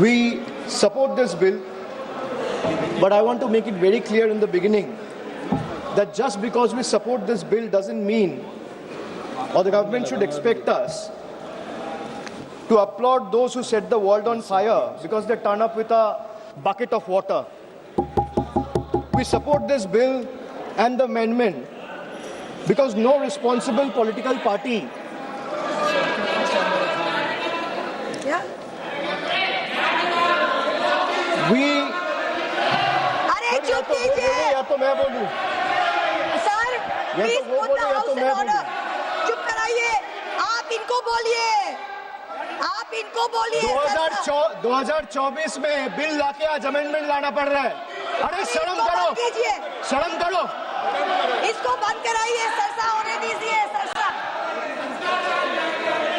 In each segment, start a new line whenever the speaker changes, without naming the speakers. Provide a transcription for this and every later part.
We support this bill, but I want to make it very clear in the beginning that just because we support this bill doesn't mean, or the government should expect us to applaud those who set the world on fire because they turn up with a bucket of water. We support this bill and the amendment because no responsible political party
अरे चुप कीजिए
या तो मैं बोलूं
sir, please put the house in order. चुप कराइए, आप इनको बोलिए, आप इनको बोलिए।
2024 में बिल लाके आज अमेंडमेंट लाना पड़ रहा है। अरे शर्म करो, शर्म करो।
इसको बंद कराइए, सरसा होने दीजिए, सरसा।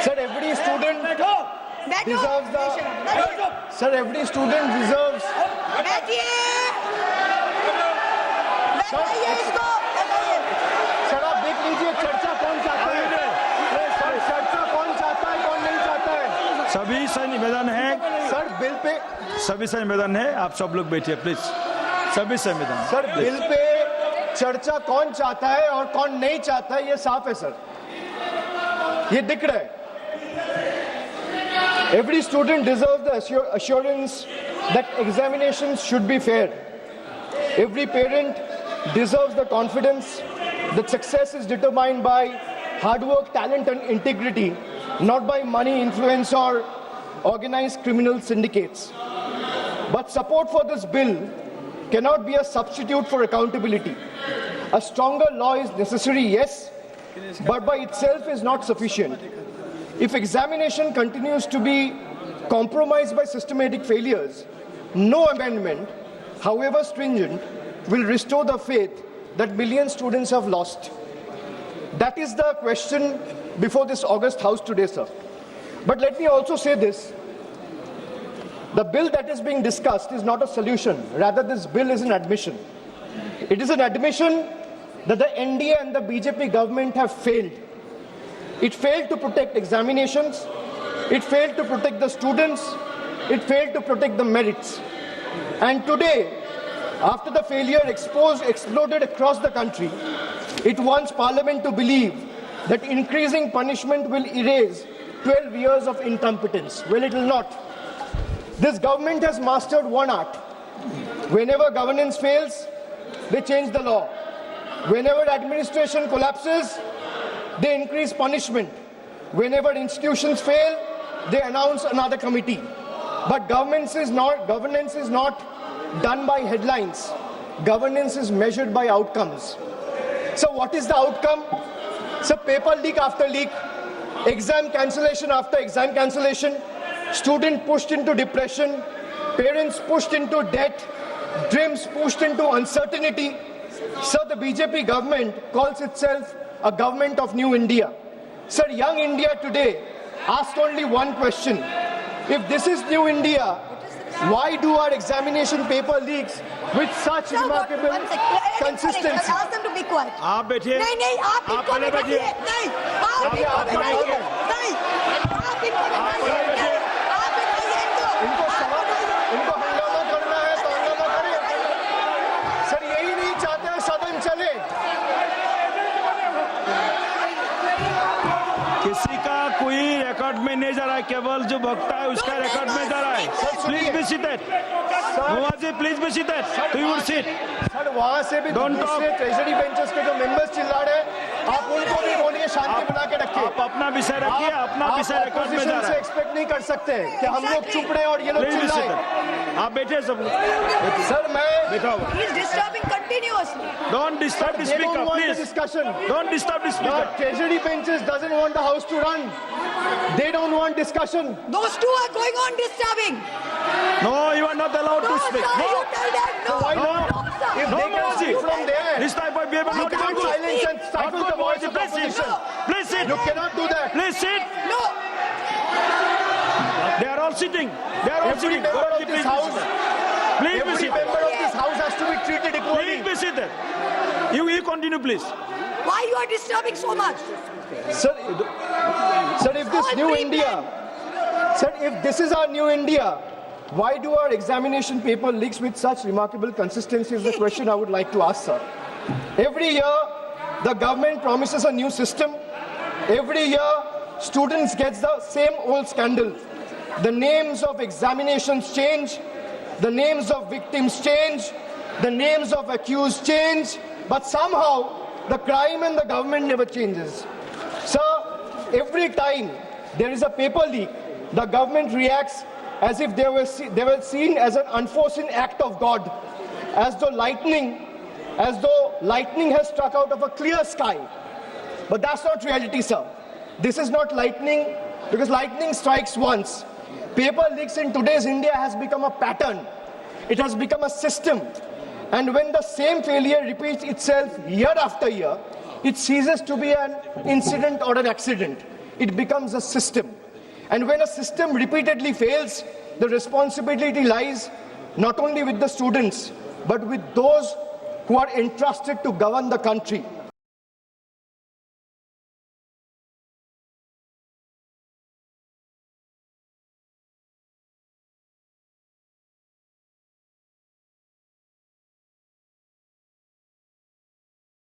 Sir, every student deserves the. Sir, every student deserves.
बैठिए, बैठाइए इसको, बैठाइए।
सर, आप देख लीजिए चर्चा कौन चाहता है, चर्चा कौन चाहता है, कौन नहीं चाहता है।
सभी से निवेदन है
सर, बिल पे
सभी से निवेदन है, आप सब लोग बैठिए प्लीज। सभी से निवेदन।
सर, बिल पे चर्चा कौन चाहता है और कौन नहीं चाहता है ये साफ है सर, ये दिख रहा है। Every student deserves the assurance that examinations should be fair. Every parent deserves the confidence that success is determined by hard work, talent and integrity, not by money, influence or organized criminal syndicates. But support for this bill cannot be a substitute for accountability. A stronger law is necessary, yes, but by itself is not sufficient. If examination continues to be compromised by systematic failures, no amendment, however stringent, will restore the faith that millions of students have lost. That is the question before this August House today, sir. But let me also say this. The bill that is being discussed is not a solution. Rather, this bill is an admission. It is an admission that the NDA and the BJP government have failed. It failed to protect examinations, it failed to protect the students, it failed to protect the merits. And today, after the failure exploded across the country, it wants Parliament to believe that increasing punishment will erase 12 years of incompetence. Well, it will not. This government has mastered one art. Whenever governance fails, they change the law. Whenever administration collapses, they increase punishment. Whenever institutions fail, they announce another committee. But governance is not done by headlines. Governance is measured by outcomes. So what is the outcome? So paper leak after leak, exam cancellation after exam cancellation, student pushed into depression, parents pushed into debt, dreams pushed into uncertainty. So the BJP government calls itself a government of New India. Sir, young India today asked only one question. If this is New India, why do our examination paper leaks with such remarkable consistency?
Ask them to be quiet.
आप बैठिए।
नहीं, आप इनको
पहले बैठिए।
नहीं, आप इनको बैठाइए। नहीं, आप इनको बैठाइए। आप बैठाइए
इनको हंगामा करना है तो हंगामा करें। सर, यही नहीं चाहते हैं सदन चले।
किसी का कोई रिकॉर्ड में नहीं जा रहा है, केवल जो वक्ता है उसका रिकॉर्ड में जा रहा है। Please be seated. Nawazji, please be seated. तो यू वुड सीट।
सर, वहां से भी दूसरे ट्रेजरी बेंचेस के जो मेंबर्स चिल्ला रहे हैं, आप उनको भी बोलिए शांति बना के रखिए।
आप अपना विषय रखिए, अपना विषय रिकॉर्ड में जा रहा
से
है।
एक्सपेक्ट नहीं कर सकते कि हम लोग चुप रहे और ये लोग चिल्लाएं।
आप बैठे सब लोग।
सर, मैं
बैठा हुआ।
He is disturbing continuously.
Don't disturb the speaker, please.
Discussion.
Don't disturb the
The
speaker.
treasury benches doesn't want the house to run. They don't want discussion.
Those two are going on disturbing.
No, you are not allowed
No,
to speak.
sir,
No.
you tell them no.
Why
No.
not?
No, sir.
If
No,
they can
Manaji.
speak from there,
This type of behavior
you
not
cannot
good.
silence and
Not
stifle
good,
the voice
Manaji.
of
Please sit.
opposition.
Please sit.
You cannot do that.
Please sit.
No.
They are all sitting. They are all
Every
sitting.
member of
Please
this
be
house,
seated. Please be
every
seated.
member of this house has to be treated equally.
Please be seated. You continue, please.
Why you are disturbing so much?
Sir, if this
All
new
free
India, sir, if this is our new India, why do our examination paper leaks with such remarkable consistency is the question I would like to ask, sir. Every year, the government promises a new system. Every year, students get the same old scandal. The names of examinations change, the names of victims change, the names of accused change, but somehow the crime and the government never changes. Sir, every time there is a paper leak, the government reacts as if they were seen as an unforeseen act of God, as though lightning has struck out of a clear sky. But that's not reality, sir. This is not lightning, because lightning strikes once. Paper leaks in today's India has become a pattern. It has become a system. And when the same failure repeats itself year after year, it ceases to be an incident or an accident. It becomes a system. And when a system repeatedly fails, the responsibility lies not only with the students, but with those who are entrusted to govern the country.